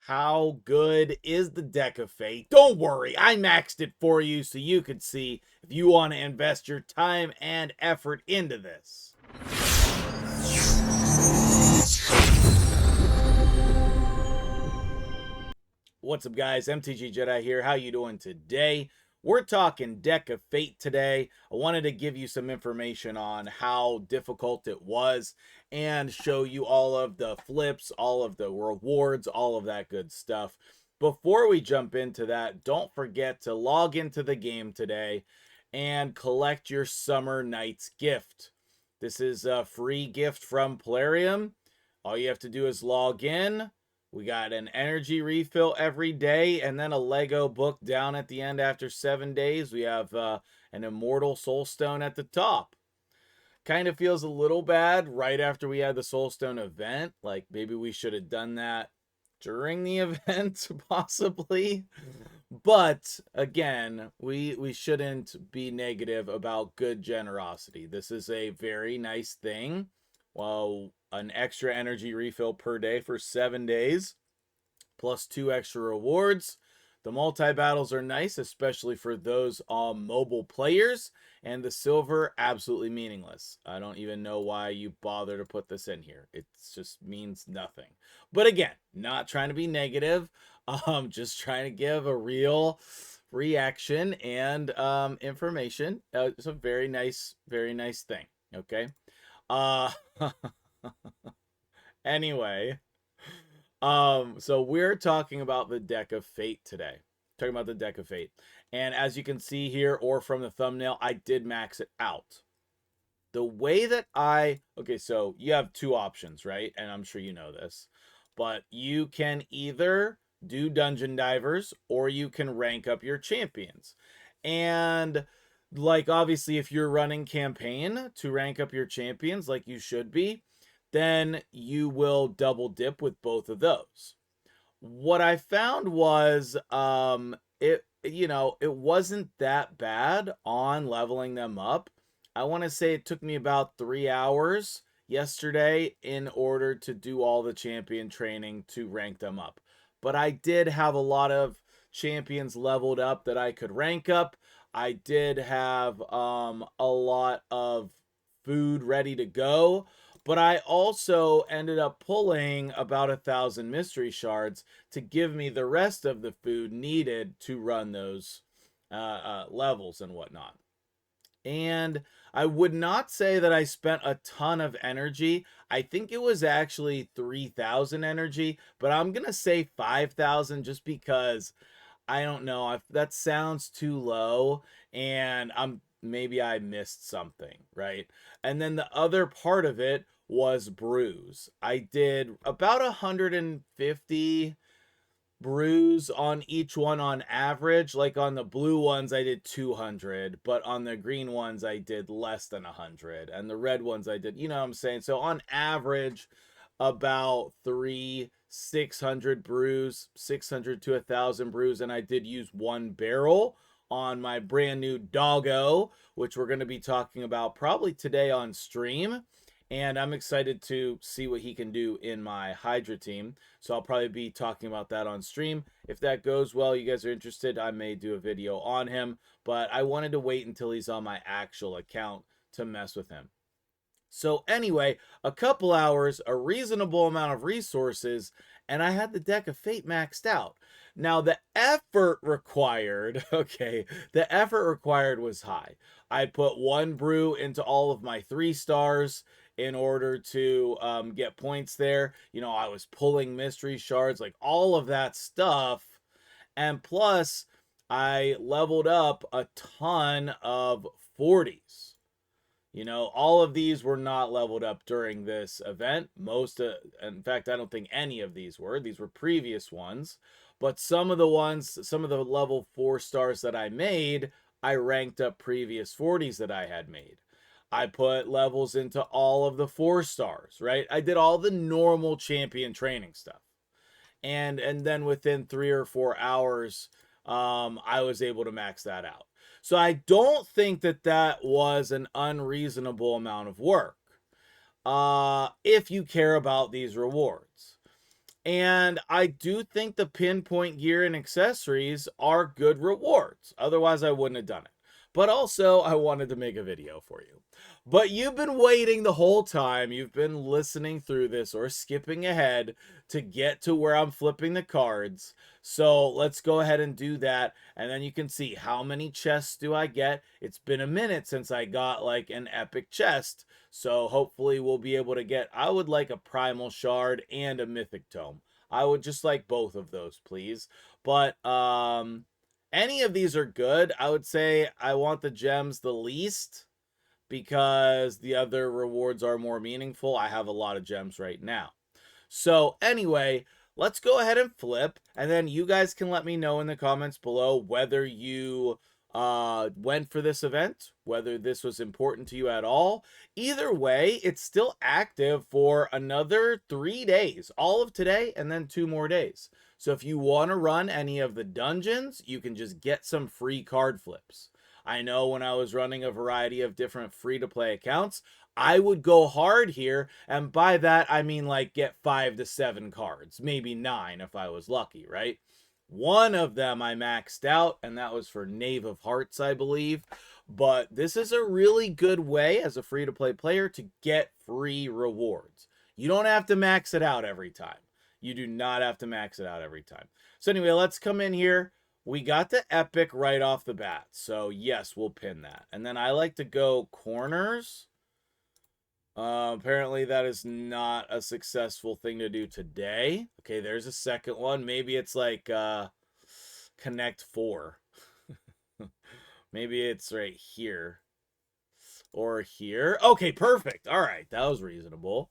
How good is the deck of fate? Don't worry, I maxed it for you so you could see if you want to invest your time and effort into this. What's up, guys? MtgJedi here. How you doing today? We're talking deck of fate today. I wanted to give you some information on how difficult it was and show you all of the flips, all of the rewards, all of that good stuff. Before we jump into that, don't forget to log into the game today and collect your Summer Nights gift. This is a free gift from Plarium. All you have to do is log in. We got an energy refill every day and then a Lego book down at the end after 7 days. We have an Immortal Soulstone at the top. Kind of feels a little bad right after we had the Soulstone event. Like maybe we should have done that during the event, possibly. But again, we shouldn't be negative about good generosity. This is a very nice thing. Well, an extra energy refill per day for 7 days, plus 2 extra rewards. The multi-battles are nice, especially for those mobile players, and the silver, absolutely meaningless. I don't even know why you bother to put this in here. It just means nothing. But again, not trying to be negative, just trying to give a real reaction and information. It's a very nice thing, okay? Anyway, so we're talking about the deck of fate today. Talking about the deck of fate. And as you can see here, or from the thumbnail, I did max it out. The way that okay, so you have 2 options, right? And I'm sure you know this. But you can either do Dungeon Divers, or you can rank up your champions. And like, obviously, if you're running campaign to rank up your champions like you should be, then you will double dip with both of those. What I found was it wasn't that bad on leveling them up. I want to say it took me about 3 hours yesterday in order to do all the champion training to rank them up. But I did have a lot of champions leveled up that I could rank up. I did have a lot of food ready to go, but I also ended up pulling about 1,000 mystery shards to give me the rest of the food needed to run those levels and whatnot. And I would not say that I spent a ton of energy. I think it was actually 3,000 energy, but I'm going to say 5,000 just because I don't know if that sounds too low, and maybe I missed something, right? And then the other part of it was brews. I did about 150 brews on each one on average. Like on the blue ones I did 200, but on the green ones I did less than 100, and the red ones I did, you know what I'm saying? So on average, about 600 brews, 600 to 1,000 brews, and I did use 1 barrel on my brand new doggo, which we're going to be talking about probably today on stream. And I'm excited to see what he can do in my Hydra team. So I'll probably be talking about that on stream. If that goes well, you guys are interested, I may do a video on him. But I wanted to wait until he's on my actual account to mess with him. So anyway, a couple hours, a reasonable amount of resources, and I had the deck of fate maxed out. Now the effort required, the effort required was high. I put 1 brew into all of my 3 stars in order to get points there. You know, I was pulling mystery shards, like all of that stuff. And plus, I leveled up a ton of 40s. You know, all of these were not leveled up during this event. In fact, I don't think any of these were. These were previous ones. But some of the level 4 stars that I made, I ranked up previous 40s that I had made. I put levels into all of the 4 stars, right? I did all the normal champion training stuff. And then within 3 or 4 hours, I was able to max that out. So I don't think that was an unreasonable amount of work if you care about these rewards. And I do think the PinPoint gear and accessories are good rewards. Otherwise, I wouldn't have done it. But also, I wanted to make a video for you. But you've been waiting the whole time. You've been listening through this or skipping ahead to get to where I'm flipping the cards. So let's go ahead and do that. And then you can see how many chests do I get. It's been a minute since I got like an epic chest. So hopefully we'll be able to get, I would like a primal shard and a mythic tome. I would just like both of those, please. But any of these are good. I would say I want the gems the least because the other rewards are more meaningful. I have a lot of gems right now. So anyway, let's go ahead and flip, and then you guys can let me know in the comments below whether you went for this event, whether this was important to you at all. Either way, it's still active for another 3 days, all of today and then 2 more days. So if you want to run any of the dungeons, you can just get some free card flips. I know when I was running a variety of different free-to-play accounts, I would go hard here, and by that I mean like get 5 to 7 cards, maybe 9 if I was lucky, right? One of them I maxed out, and that was for Knave of Hearts, I believe. But this is a really good way as a free-to-play player to get free rewards. You don't have to max it out every time. You do not have to max it out every time. So anyway, let's come in here. We got the epic right off the bat. So yes, we'll pin that. And then I like to go corners. Apparently that is not a successful thing to do today. Okay, there's a second one. Maybe it's like connect 4. Maybe it's right here. Or here. Okay, perfect. All right, that was reasonable.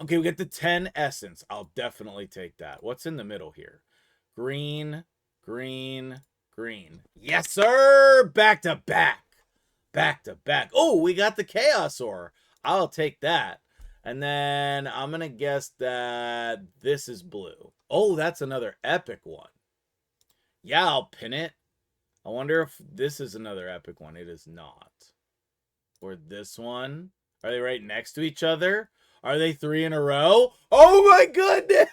Okay, we get the 10 essence. I'll definitely take that. What's in the middle here? Green, green, green. Yes, sir! Back to back. Back to back. Oh, we got the Chaos Ore. I'll take that. And then I'm going to guess that this is blue. Oh, that's another epic one. Yeah, I'll pin it. I wonder if this is another epic one. It is not. Or this one. Are they right next to each other? Are they 3 in a row? Oh my goodness!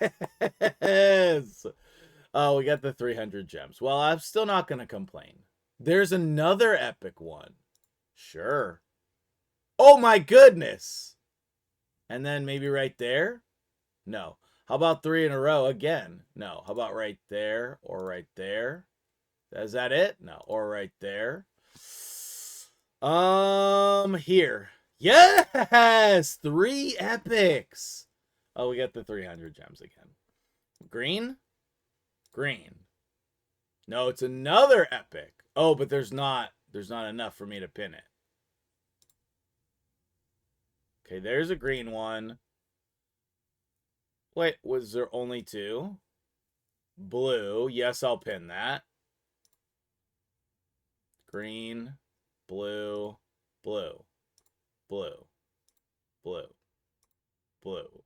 Oh, we got the 300 gems. Well, I'm still not going to complain. There's another epic one. Sure. Oh my goodness! And then maybe right there? No. How about 3 in a row again? No. How about right there or right there? Is that it? No. Or right there? Here. Yes! 3 epics! Oh, we got the 300 gems again. Green? Green. No, it's another epic. Oh, but there's not enough for me to pin it. Okay, there's a green one. Wait, was there only 2? Blue. Yes, I'll pin that. Green, blue, blue, blue, blue, blue.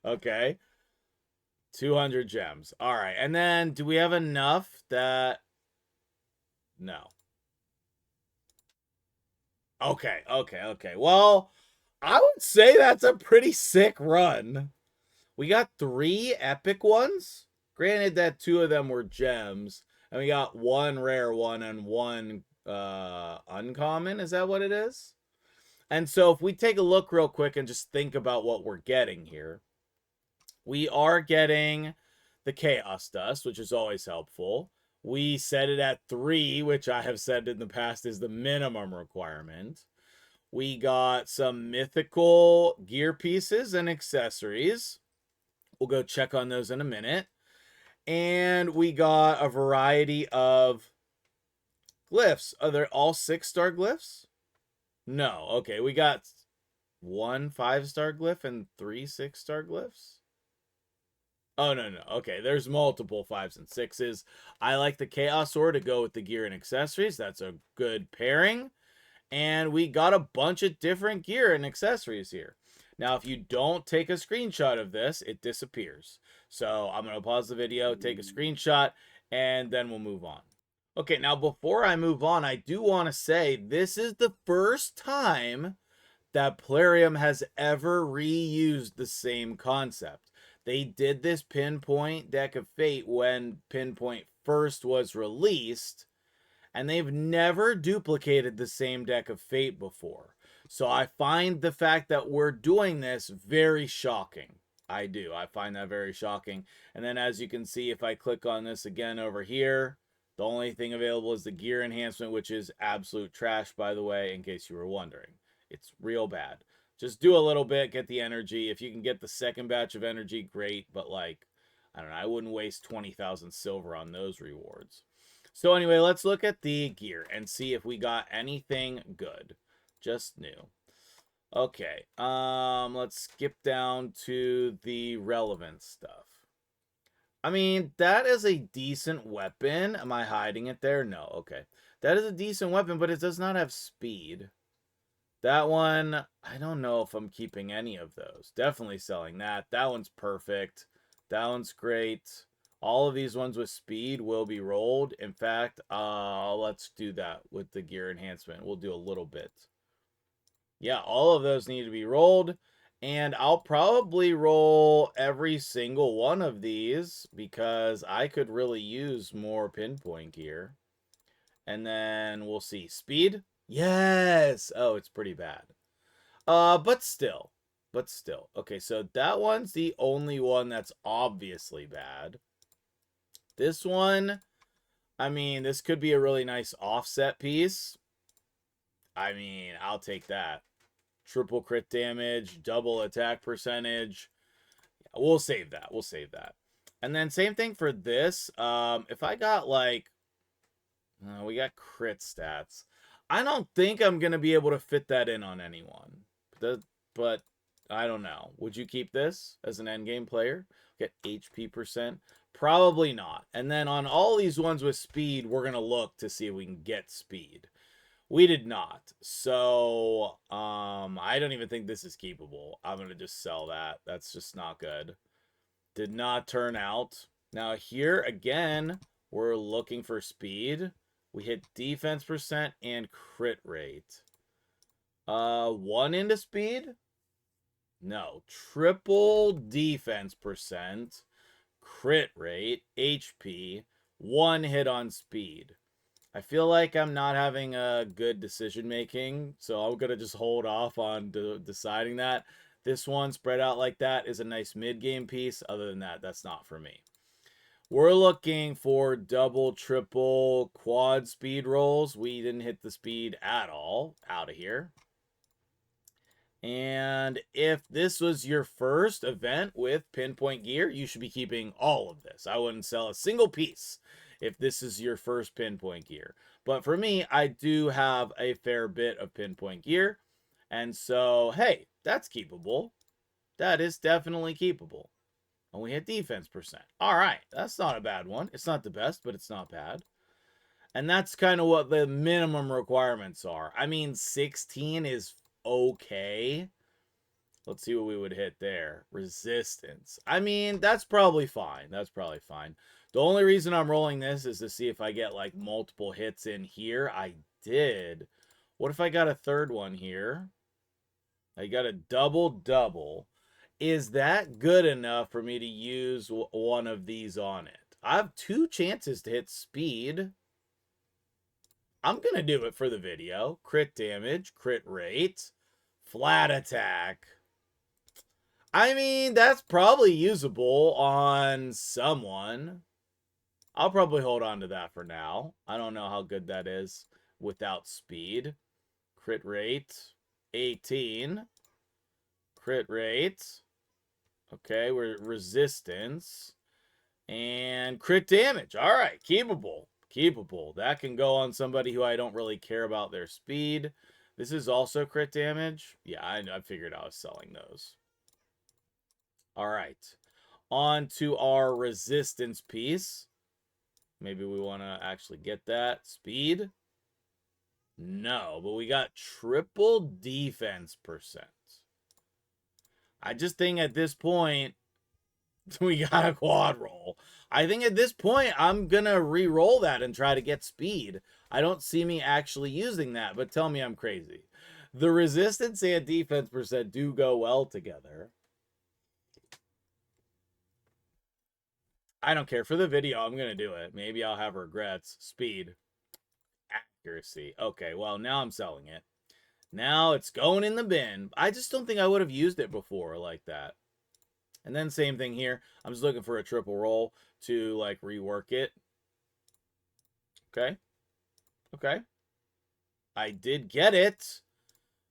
Okay. 200 gems. All right. And then do we have enough that... No. Okay. Well, I would say that's a pretty sick run. We got 3 epic ones. Granted that 2 of them were gems. And we got 1 rare one and 1 uncommon. Is that what it is? And so if we take a look real quick and just think about what we're getting here. We are getting the Chaos Dust, which is always helpful. We set it at 3, which I have said in the past is the minimum requirement. We got some mythical gear pieces and accessories. We'll go check on those in a minute. And we got a variety of glyphs. Are they all 6-star glyphs? No. Okay, we got 1 5-star glyph and 3 6-star glyphs. Oh, no. Okay, there's multiple 5s and 6s. I like the Chaos Ore to go with the gear and accessories. That's a good pairing. And we got a bunch of different gear and accessories here. Now, if you don't take a screenshot of this, it disappears. So I'm going to pause the video, take a screenshot, and then we'll move on. Okay, now before I move on, I do want to say this is the first time that Plarium has ever reused the same concept. They did this PinPoint deck of Fate when PinPoint first was released, and they've never duplicated the same deck of Fate before. So I find the fact that we're doing this very shocking. I do. I find that very shocking. And then as you can see, if I click on this again over here, the only thing available is the gear enhancement, which is absolute trash, by the way, in case you were wondering. It's real bad. Just do a little bit, get the energy. If you can get the second batch of energy, great. But like, I don't know, I wouldn't waste 20,000 silver on those rewards. So anyway, let's look at the gear and see if we got anything good. Just new. Okay, let's skip down to the relevant stuff. I mean, that is a decent weapon. Am I hiding it there? No, okay. That is a decent weapon, but it does not have speed. That one, I don't know if I'm keeping any of those. Definitely selling that. That one's perfect. That one's great. All of these ones with speed will be rolled. In fact, let's do that with the gear enhancement. We'll do a little bit. Yeah, all of those need to be rolled. And I'll probably roll every single one of these because I could really use more PinPoint gear. And then we'll see. Speed? Yes! Oh, it's pretty bad. But still. But still. Okay, so that one's the only one that's obviously bad. This one, I mean, this could be a really nice offset piece. I mean, I'll take that. Triple crit damage, double attack percentage. We'll save that. We'll save that. And then same thing for this. If I got like, we got crit stats. I don't think I'm going to be able to fit that in on anyone. But I don't know. Would you keep this as an endgame player? Get HP percent? Probably not. And then on all these ones with speed, we're going to look to see if we can get speed. We did not. So, I don't even think this is keepable. I'm going to just sell that. That's just not good. Did not turn out. Now here, again, we're looking for speed. We hit defense percent and crit rate. 1 into speed? No. Triple defense percent, crit rate, HP, 1 hit on speed. I feel like I'm not having a good decision making, so I'm going to just hold off on deciding that. This one spread out like that is a nice mid-game piece. Other than that, that's not for me. We're looking for double, triple, quad speed rolls. We didn't hit the speed at all. Out of here. And if this was your first event with PinPoint gear, you should be keeping all of this. I wouldn't sell a single piece if this is your first PinPoint gear. But for me, I do have a fair bit of PinPoint gear. And so, hey, that's keepable. That is definitely keepable. And we hit defense percent. All right, that's not a bad one. It's not the best, but it's not bad. And that's kind of what the minimum requirements are. I mean, 16 is okay. Let's see what we would hit there. Resistance. I mean, that's probably fine. That's probably fine. The only reason I'm rolling this is to see if I get, like, multiple hits in here. I did. What if I got a third one here? I got a double-double. Is that good enough for me to use one of these on it? I have 2 chances to hit speed. I'm going to do it for the video. Crit damage, crit rate, flat attack. I mean, that's probably usable on someone. I'll probably hold on to that for now. I don't know how good that is without speed. Crit rate, 18. Crit rate. Okay, we're resistance. And crit damage. All right, keepable. Keepable. That can go on somebody who I don't really care about their speed. This is also crit damage. Yeah, I figured I was selling those. All right. On to our resistance piece. Maybe we want to actually get that. Speed? No, but we got triple defense percent. I just think at this point, we got a quad roll. I think at this point, I'm going to re-roll that and try to get speed. I don't see me actually using that, but tell me I'm crazy. The resistance and defense percent do go well together. I don't care. For the video, I'm going to do it. Maybe I'll have regrets. Speed. Accuracy. Okay, well, now I'm selling it. Now it's going in the bin. I just don't think I would have used it before like that. And then same thing here. I'm just looking for a triple roll to, like, rework it. Okay. Okay. I did get it.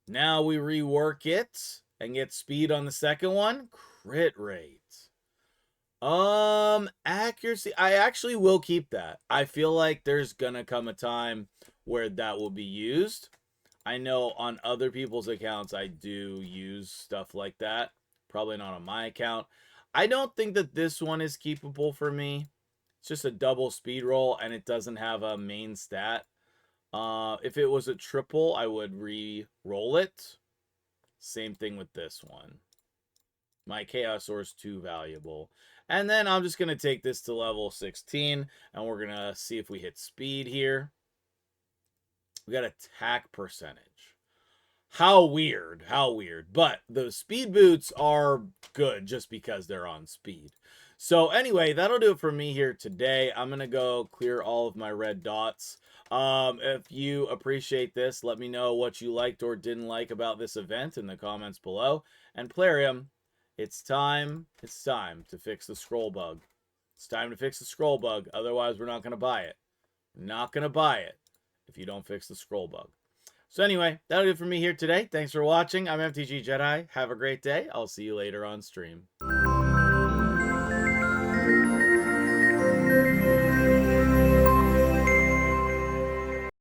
Now we rework it and get speed on the second one. Crit rate. Accuracy. I actually will keep that. I feel like there's gonna come a time where that will be used. I know on other people's accounts I do use stuff like that. Probably not on my account. I don't think that this one is keepable for me. It's just a double speed roll and it doesn't have a main stat. If it was a triple, I would re-roll it. Same thing with this one. My Chaos Ore is too valuable. And then I'm just going to take this to level 16. And we're going to see if we hit speed here. We got attack percentage. How weird. How weird. But the speed boots are good just because they're on speed. So anyway, that'll do it for me here today. I'm going to go clear all of my red dots. If you appreciate this, let me know what you liked or didn't like about this event in the comments below. And Plarium, it's time to fix the scroll bug. It's time to fix the scroll bug. Otherwise, we're not going to buy it. Not going to buy it if you don't fix the scroll bug. So anyway, that'll do it for me here today. Thanks for watching. I'm MtgJedi. Have a great day. I'll see you later on stream.